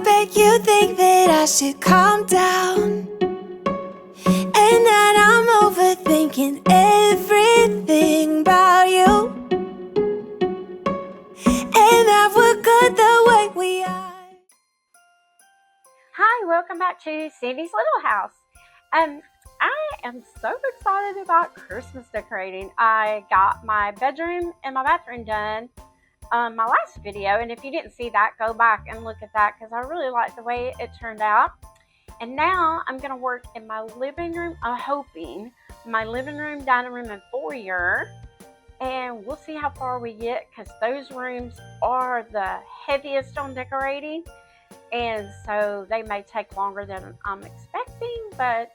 bet you think that I should calm down, and that I'm overthinking everything about you, and that we're good the way we are. Hi, welcome back to Sandy's Little House. I am so excited about Christmas decorating. I got my bedroom and my bathroom done my last video, and if you didn't see that, go back and look at that because I really like the way it turned out. And now I'm going to work in my living room. I'm hoping my living room, dining room, and foyer, and we'll see how far we get because those rooms are the heaviest on decorating, and so they may take longer than I'm expecting. But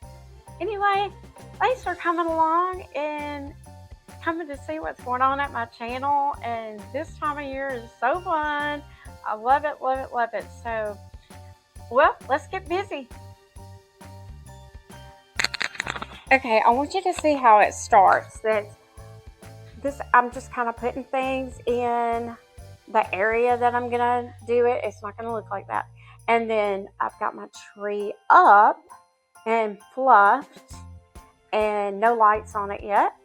anyway, thanks for coming along and coming to see what's going on at my channel. And this time of year is so fun. I love it, love it, love it. So, well, let's get busy. Okay, I want you to see how it starts. I'm just kind of putting things in the area that I'm gonna do it. It's not gonna look like that. And then I've got my tree up and fluffed and no lights on it yet.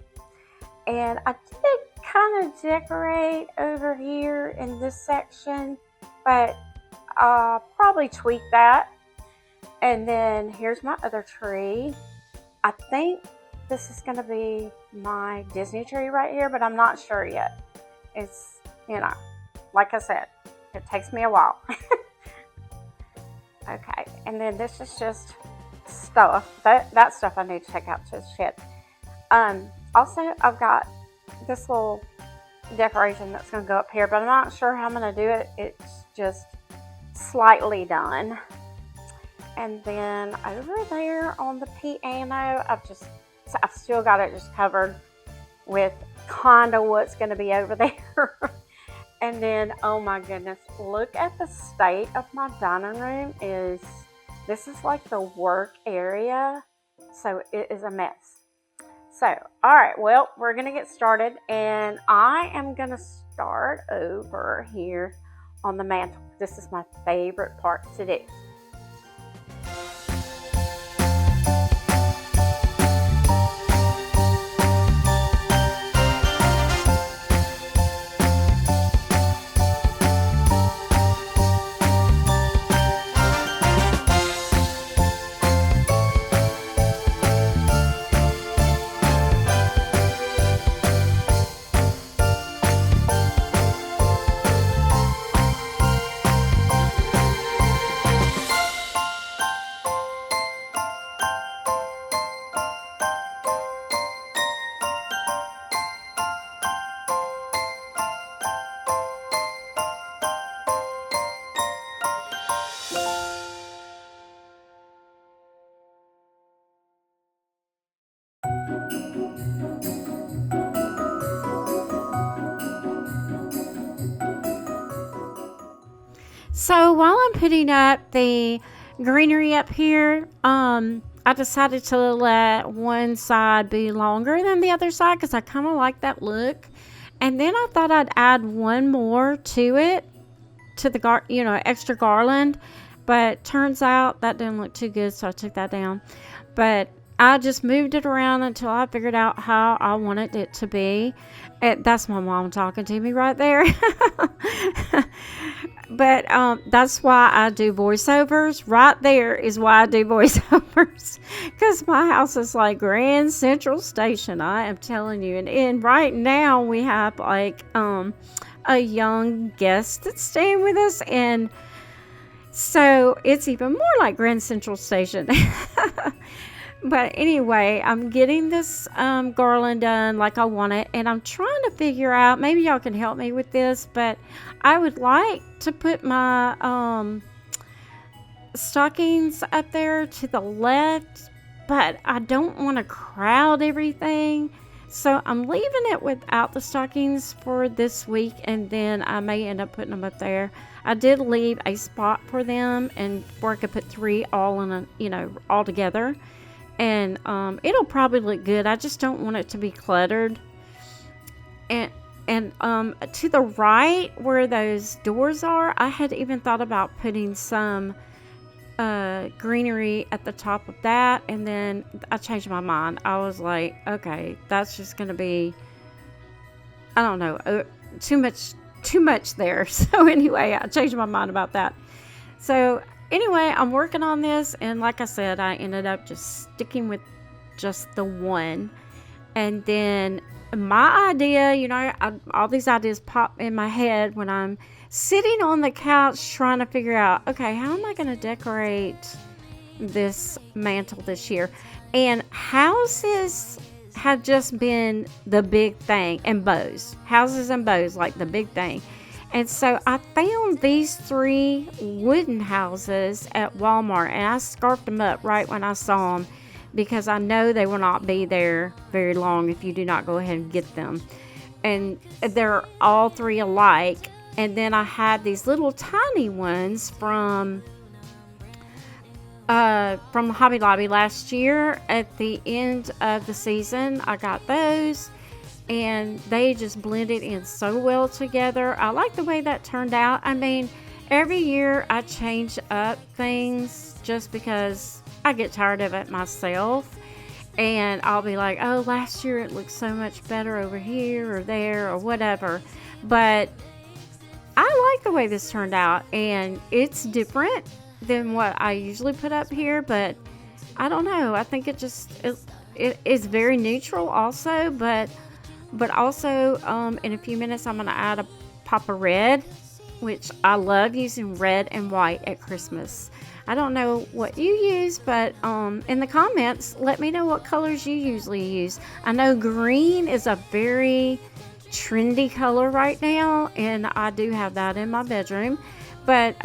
And I did kind of decorate over here in this section, but I'll probably tweak that. And then here's my other tree. I think this is going to be my Disney tree right here, but I'm not sure yet. It's, like I said, it takes me a while. Okay, and then this is just stuff. That stuff I need to take out to the shed. Also, I've got this little decoration that's going to go up here, but I'm not sure how I'm going to do it. It's just slightly done. And then over there on the piano, I've still got it just covered with kind of what's going to be over there. And then, oh my goodness, look at the state of my dining room. This is like the work area, so it is a mess. So, all right, well, we're going to get started, and I am going to start over here on the mantle. This is my favorite part to do. So while I'm putting up the greenery up here, I decided to let one side be longer than the other side because I kind of like that look. And then I thought I'd add one more to it, to the extra garland. But turns out that didn't look too good, so I took that down. But I just moved it around until I figured out how I wanted it to be. That's my mom talking to me right there. But that's why I do voiceovers. Right there is why I do voiceovers. Because my house is like Grand Central Station, I am telling you. And right now we have like a young guest that's staying with us. And so it's even more like Grand Central Station. But anyway, I'm getting this garland done like I want it, and I'm trying to figure out, maybe y'all can help me with this, but I would like to put my stockings up there to the left, but I don't want to crowd everything, so I'm leaving it without the stockings for this week, and then I may end up putting them up there. I did leave a spot for them, and where I could put 3 all in all together. And it'll probably look good. I just don't want it to be cluttered. And And to the right where those doors are, I had even thought about putting some greenery at the top of that, and then I changed my mind. I was like, okay, that's just gonna be, I don't know, too much there. So anyway, I changed my mind about that. So anyway, I'm working on this, and like I said, I ended up just sticking with just the one. And then my idea, all these ideas pop in my head when I'm sitting on the couch trying to figure out, okay, how am I going to decorate this mantle this year? And houses have just been the big thing, and bows. Houses and bows, like the big thing. And so I found these 3 wooden houses at Walmart, and I scarfed them up right when I saw them, because I know they will not be there very long if you do not go ahead and get them. And they're all 3 alike. And then I had these little tiny ones from Hobby Lobby last year. At the end of the season, I got those, and they just blended in so well together. I like the way that turned out. I mean, every year I change up things just because I get tired of it myself. And I'll be like, oh, last year it looked so much better over here or there or whatever. But I like the way this turned out, and it's different than what I usually put up here, but I don't know. I think it is very neutral also, but also in a few minutes I'm going to add a pop of red, which I love using red and white at Christmas. I don't know what you use, but in the comments, let me know what colors you usually use. I know green is a very trendy color right now, and I do have that in my bedroom. But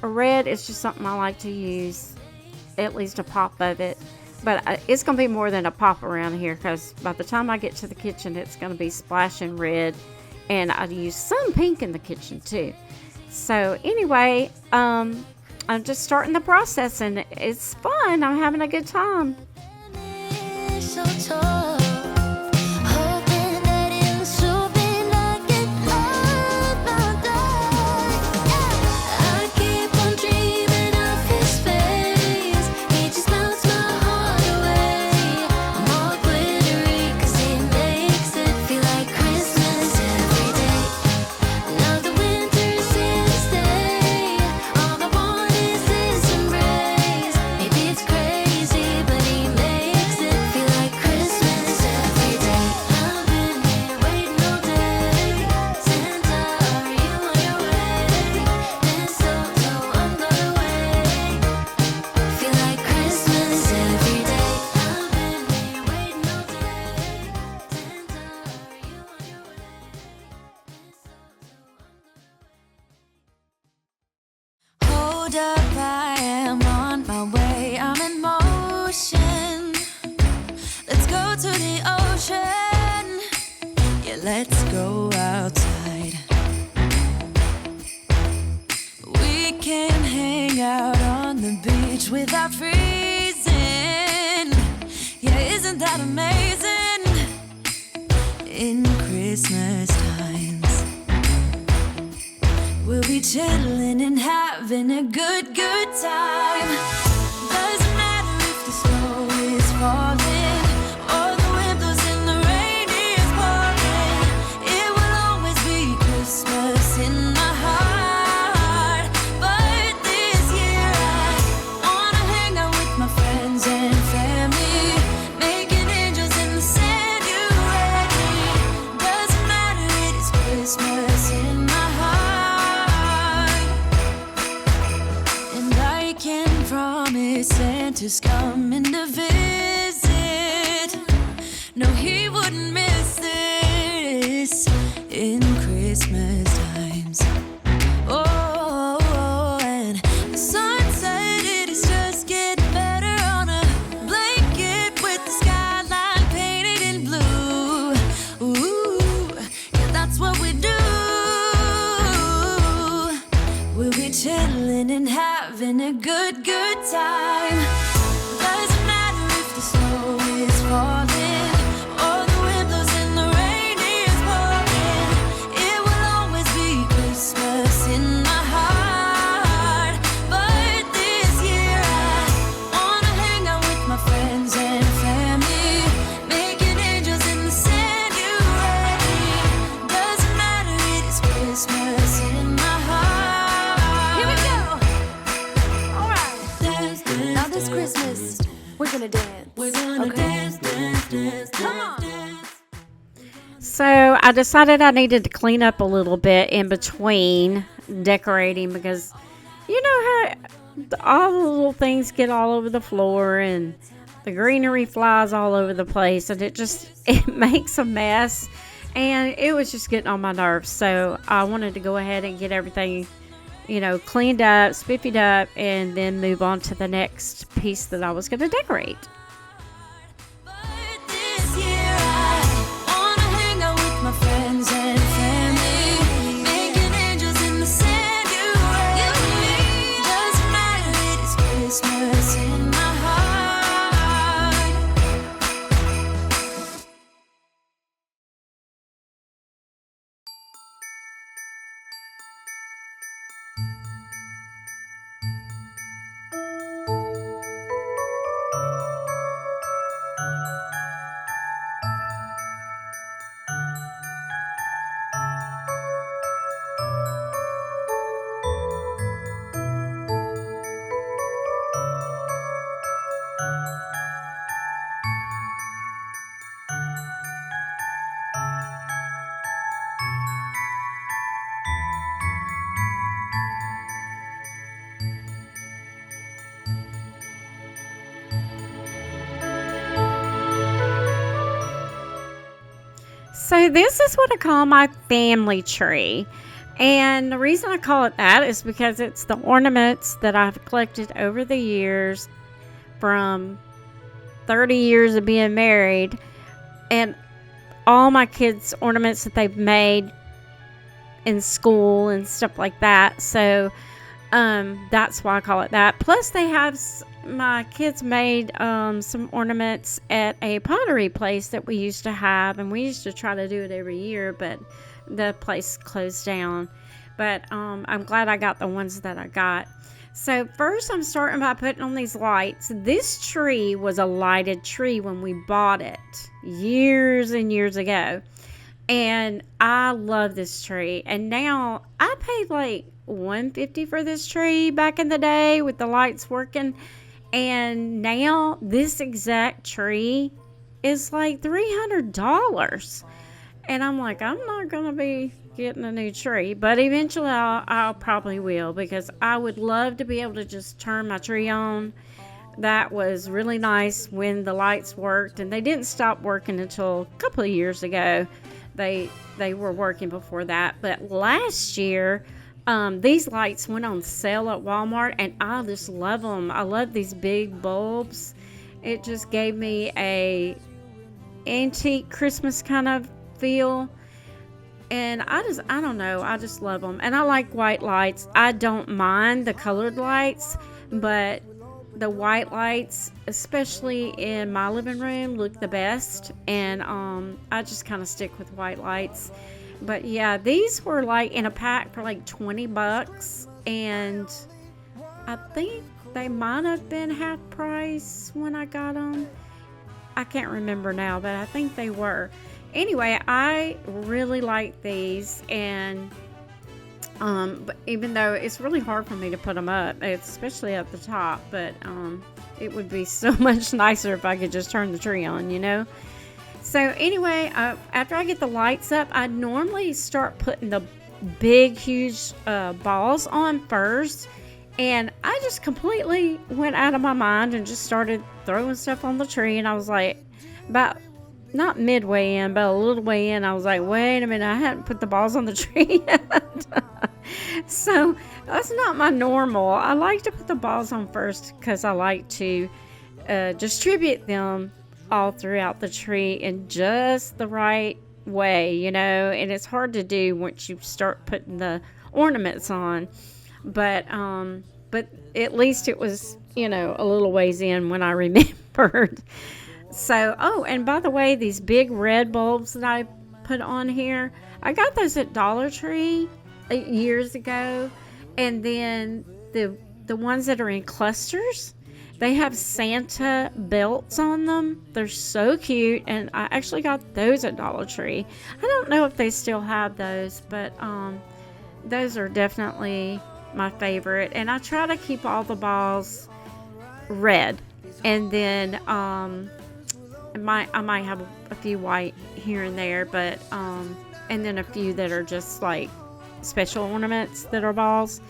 red is just something I like to use, at least a pop of it. But it's going to be more than a pop around here, because by the time I get to the kitchen, it's going to be splashing red. And I use some pink in the kitchen too. So anyway, I'm just starting the process, and it's fun. I'm having a good time. Up, I am on my way, I'm in motion. Let's go to the ocean. Yeah, let's go outside. We can hang out on the beach without freezing. Yeah, isn't that amazing? In Christmas times, we'll be chilling and having a good time. Doesn't matter if the snow is falling or the wind blows and the rain is pouring. It will always be Christmas in my heart. But this year I wanna hang out with my friends and family, making angels in the sand. You ready? Doesn't matter, it is Christmas in my heart. Santa's coming to visit. No, he wouldn't miss this in Christmas times. Oh, and the sun said it is just getting better on a blanket with the skyline painted in blue. Ooh, yeah, that's what we do. We'll be chilling and having a good time. Doesn't matter if the snow is falling or the wind blows and the rain is pouring. gonna dance. We're gonna dance, dance, dance, come on. So I decided I needed to clean up a little bit in between decorating because you know how all the little things get all over the floor and the greenery flies all over the place and it makes a mess, and it was just getting on my nerves. So I wanted to go ahead and get everything, cleaned up, spiffied up, and then move on to the next piece that I was going to decorate. But this year I wanna hang out with my friends and family, making angels in the sand. You and me, doesn't matter, it's Christmas in my heart. So this is what I call my family tree. And the reason I call it that is because it's the ornaments that I've collected over the years from 30 years of being married, and all my kids' ornaments that they've made in school and stuff like that. So that's why I call it that. Plus they have my kids made some ornaments at a pottery place that we used to have, and we used to try to do it every year, but the place closed down. But I'm glad I got the ones that I got. So first I'm starting by putting on these lights. This tree was a lighted tree when we bought it years and years ago, and I love this tree. And now I paid like $150 for this tree back in the day with the lights working, and now this exact tree is like $300. And I'm like, I'm not gonna be getting a new tree, but eventually I'll probably will, because I would love to be able to just turn my tree on. That was really nice when the lights worked, and they didn't stop working until a couple of years ago. They were working before that, but last year these lights went on sale at Walmart, and I just love them. I love these big bulbs. It just gave me a antique Christmas kind of feel, and I don't know, I just love them. And I like white lights. I don't mind the colored lights, but the white lights, especially in my living room, look the best, and I just kind of stick with white lights. But yeah, these were like in a pack for like $20, and I think they might have been half price when I got them. I can't remember now, but I think they were. Anyway, I really like these, and but even though it's really hard for me to put them up, especially at the top, but it would be so much nicer if I could just turn the tree on. So anyway, after I get the lights up, I normally start putting the big, huge balls on first. And I just completely went out of my mind and just started throwing stuff on the tree. And I was like, about not midway in, but a little way in, I was like, wait a minute, I hadn't put the balls on the tree yet. So that's not my normal. I like to put the balls on first because I like to distribute them all throughout the tree in just the right way, and it's hard to do once you start putting the ornaments on. But at least it was, a little ways in when I remembered. So, and by the way, these big red bulbs that I put on here, I got those at Dollar Tree years ago. And then the ones that are in clusters, they have Santa belts on them. They're so cute, and I actually got those at Dollar Tree. I don't know if they still have those, but those are definitely my favorite. And I try to keep all the balls red. And then I might have a few white here and there, but and then a few that are just like special ornaments that are balls.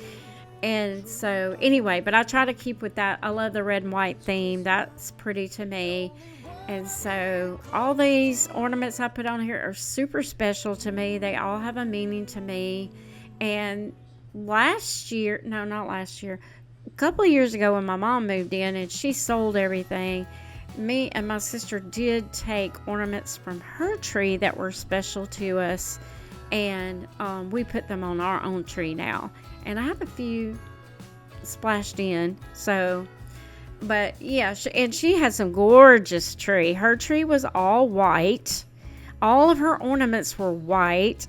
And so anyway, but I try to keep with that. I love the red and white theme. That's pretty to me. And so all these ornaments I put on here are super special to me. They all have a meaning to me. And last year, no, not last year, a couple of years ago when my mom moved in and she sold everything, me and my sister did take ornaments from her tree that were special to us, and we put them on our own tree now. And I have a few splashed in, so, but yeah, she had some gorgeous tree. Her tree was all white. All of her ornaments were white.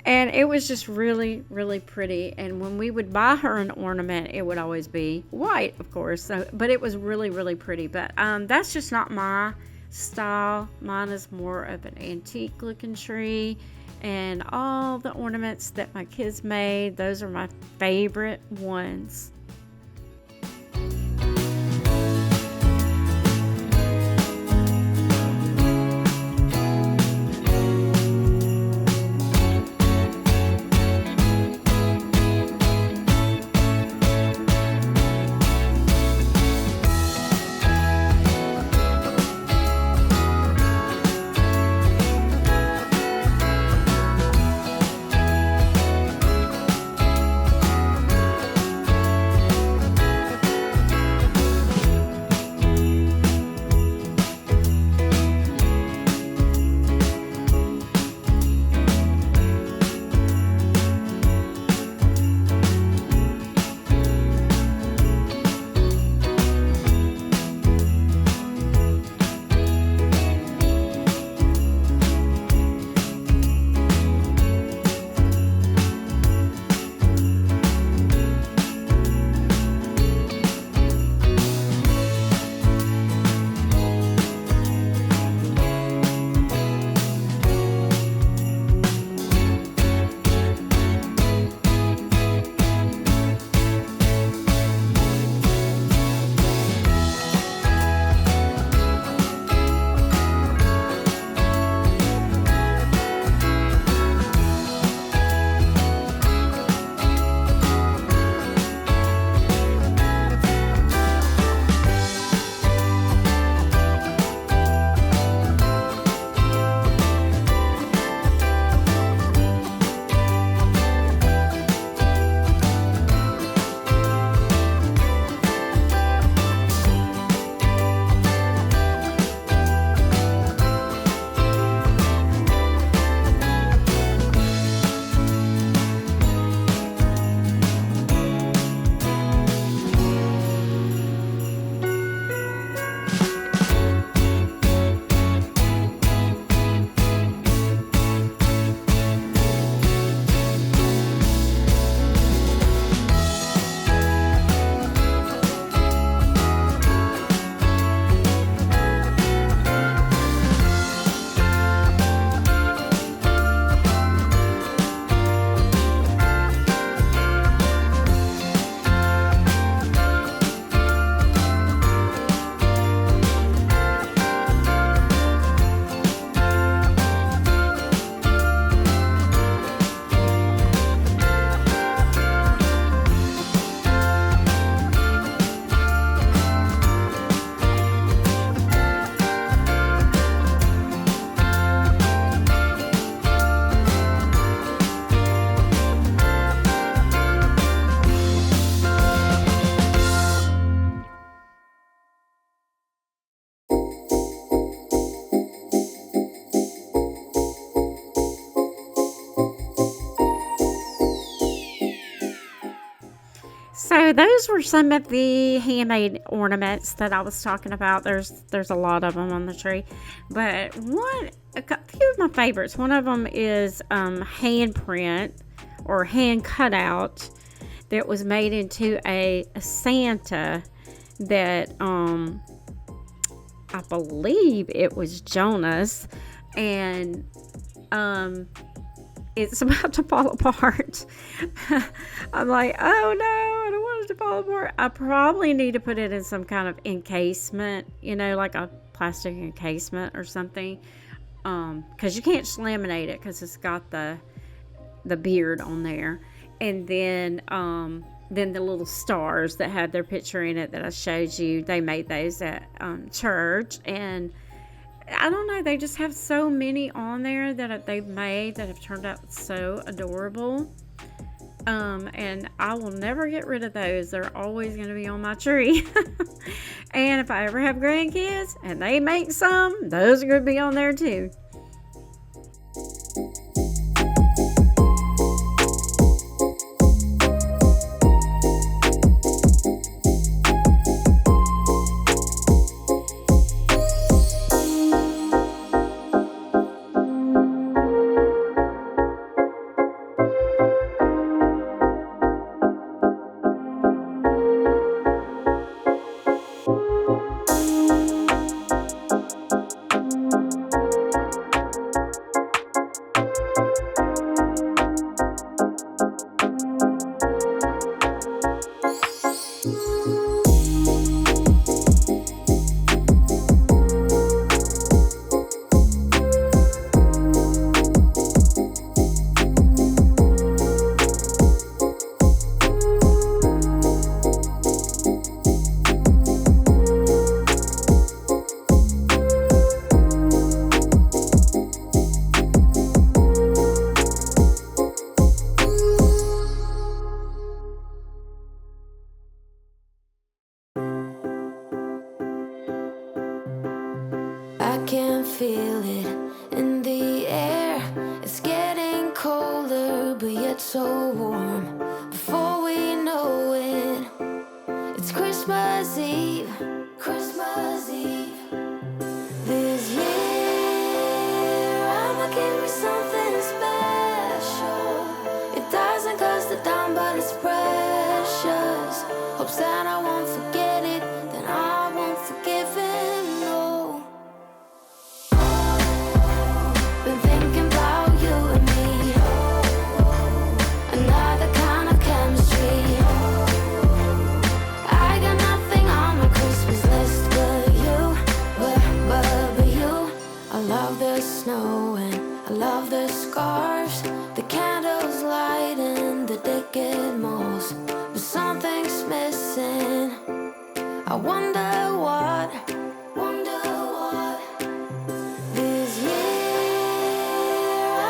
And it was just really, really pretty. And when we would buy her an ornament, it would always be white, of course. So, but it was really, really pretty. But that's just not my style. Mine is more of an antique looking tree. And all the ornaments that my kids made, those are my favorite ones. So those were some of the handmade ornaments that I was talking about. There's a lot of them on the tree, but a few of my favorites. One of them is handprint or hand cutout that was made into a Santa that I believe it was Jonas, and it's about to fall apart. I'm like, oh no, I don't want it to fall cardboard. I probably need to put it in some kind of encasement, like a plastic encasement or something. Because you can't just laminate it because it's got the beard on there. And then the little stars that had their picture in it that I showed you, they made those at church. And I don't know, they just have so many on there that they've made that have turned out so adorable. And I will never get rid of those. They're always going to be on my tree. And if I ever have grandkids and they make some, those are going to be on there too. I can feel it in the air. It's getting colder, but yet so warm. Before we know it, it's Christmas Eve. Christmas Eve. This year, I'ma give me something special. It doesn't cost a dime, but it's precious. Hopes that I won't forget it, then I won't forgive him, no. Been thinking about you and me, another kind of chemistry. I got nothing on my Christmas list but you, but you. I love the snow and I love the scarves, the candles lighting the decade malls. But something's missing. I wonder what. This year,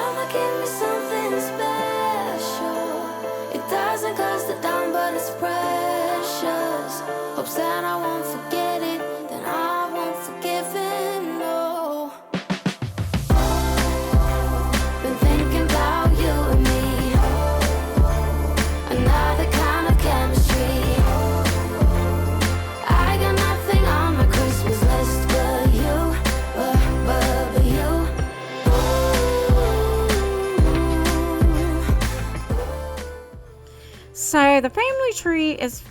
I'ma give me something special. It doesn't cost a dime, but it's precious. Hopes that I won't forget it, then I won't forgive him, no. Been thinking about you and me, another kind of chemistry. I got nothing on my Christmas list but you, but you. So the family tree is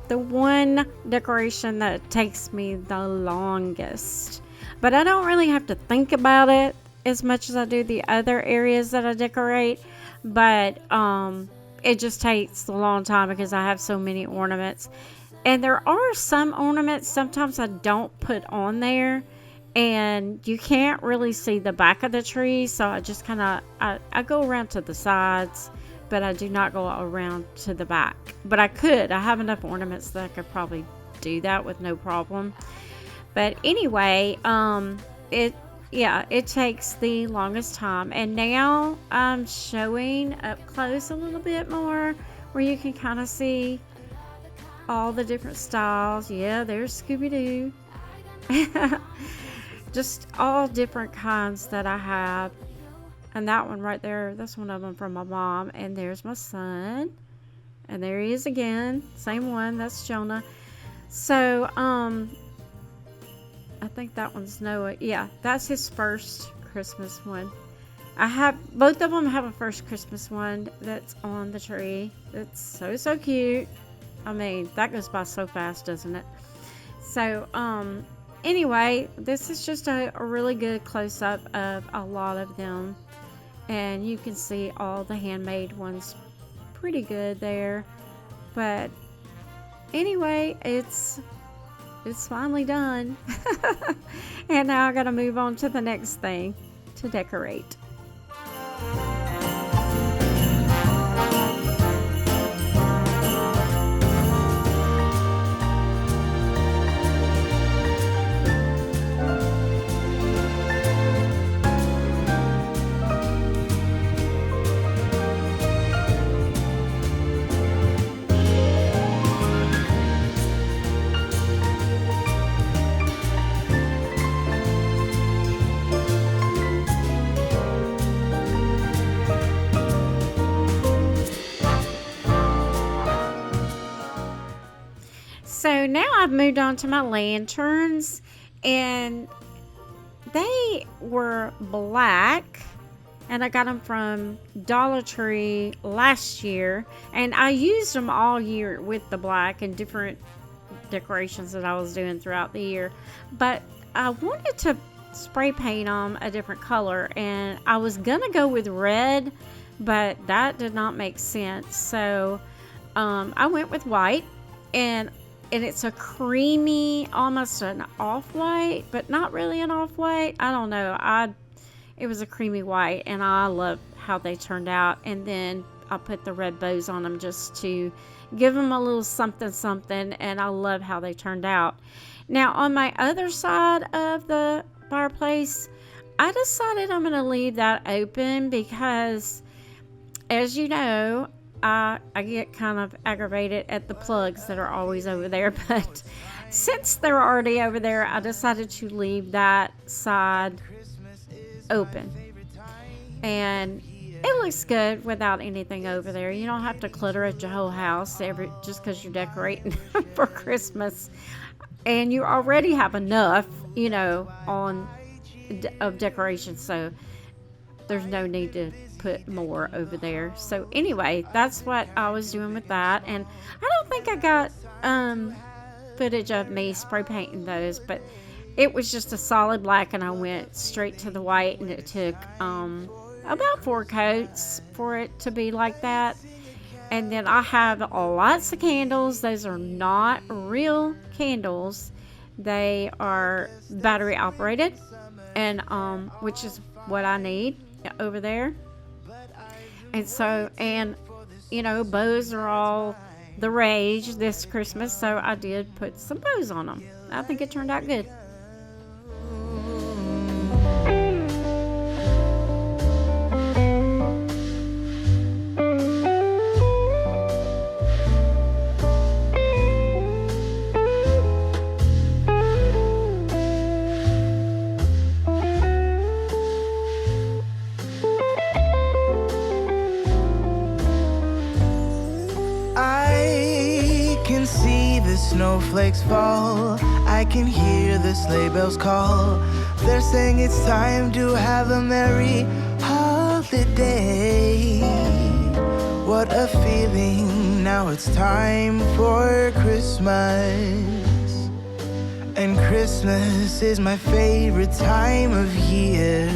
the one decoration that takes me the longest. But I don't really have to think about it as much as I do the other areas that I decorate. But it just takes a long time because I have so many ornaments. And there are some ornaments sometimes I don't put on there. And you can't really see the back of the tree. So I just kind of, I go around to the sides. But I do not go around to the back. But I could. I have enough ornaments that I could probably do that with no problem. But anyway, it takes the longest time. And now I'm showing up close a little bit more where you can kind of see all the different styles. Yeah, there's Scooby-Doo. Just all different kinds that I have. And that one right there, that's one of them from my mom. And there's my son. And there he is again. Same one. That's Jonah. So, I think that one's Noah. Yeah, that's his first Christmas one. Both of them have a first Christmas one that's on the tree. It's so cute. I mean, that goes by so fast, doesn't it? So, anyway, this is just a really good close-up of a lot of them. And you can see all the handmade ones pretty good there. But anyway, it's finally done. And now I gotta move on to the next thing to decorate. So now I've moved on to my lanterns, and they were black, and I got them from Dollar Tree last year, and I used them all year with the black and different decorations that I was doing throughout the year, but I wanted to spray paint them a different color, and I was gonna go with red, but that did not make sense, so I went with white, and it's a creamy, almost an off-white, but not really an off-white. I don't know. It was a creamy white, and I love how they turned out. And then I put the red bows on them just to give them a little something, and I love how they turned out. Now, on my other side of the fireplace, I decided I'm going to leave that open because, as you know, I get kind of aggravated at the plugs that are always over there, but since they're already over there, I decided to leave that side open. And it looks good without anything over there. You don't have to clutter at your whole house just because you're decorating for Christmas. And you already have enough, of decorations, so there's no need to put more over there. So anyway, that's what I was doing with that, and I don't think I got footage of me spray painting those, but it was just a solid black, and I went straight to the white, and it took about 4 coats for it to be like that. And then I have lots of candles. Those are not real candles, they are battery operated, and which is what I need over there. And so, bows are all the rage this Christmas, so I did put some bows on them. I think it turned out good. Snowflakes fall, I can hear the sleigh bells call. They're saying it's time to have a merry holiday. What a feeling, now it's time for Christmas. And Christmas is my favorite time of year.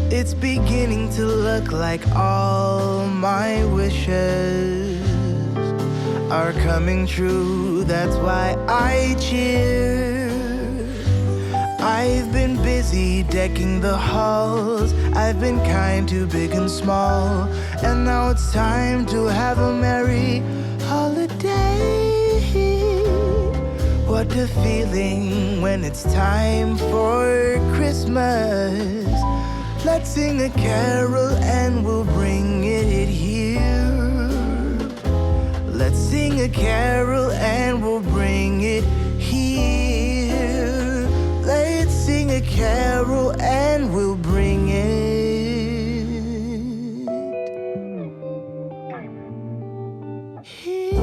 It's beginning to look like all my wishes are coming true, that's why I cheer. I've been busy decking the halls, I've been kind to big and small, and now it's time to have a merry holiday. What a feeling when it's time for Christmas. Let's sing a carol and we'll bring it here. Let's sing a carol and we'll bring it here. Let's sing a carol and we'll bring it here.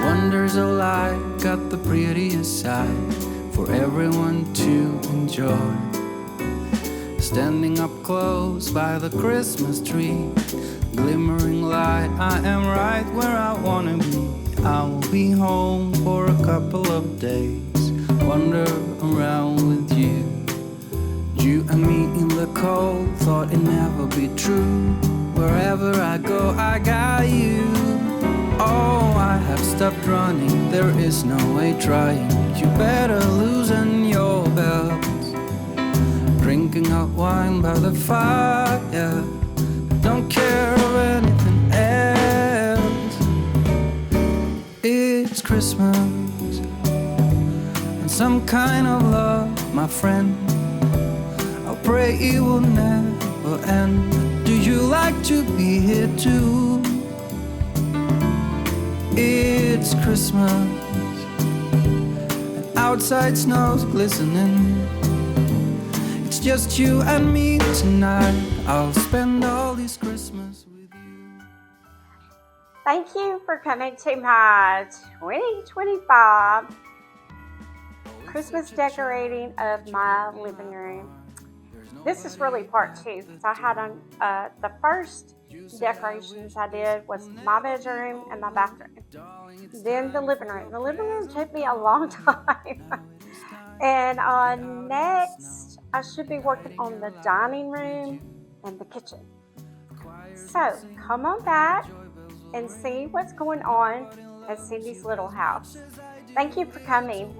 Wonders of life got the prettiest side for everyone to enjoy. Standing up close by the Christmas tree, glimmering light. I am right where I wanna be. I will be home for a couple of days, wander around with you. You and me in the cold, thought it'd never be true. Wherever I go, I got you. Oh, I have stopped running, there is no way trying. You better loosen your belts. Drinking hot wine by the fire, don't care of anything else. It's Christmas and some kind of love, my friend. I'll pray it will never end. Do you like to be here too? It's Christmas and outside snow's glistening. It's just you and me tonight. I'll spend all this Christmas with you. Thank you for coming to my 2025 Christmas decorating of my living room. This is really part 2. So I had on the first decorations I did was my bedroom and my bathroom. Then the living room. The living room took me a long time. And next, I should be working on the dining room and the kitchen. So come on back and see what's going on at Cindy's Little House. Thank you for coming.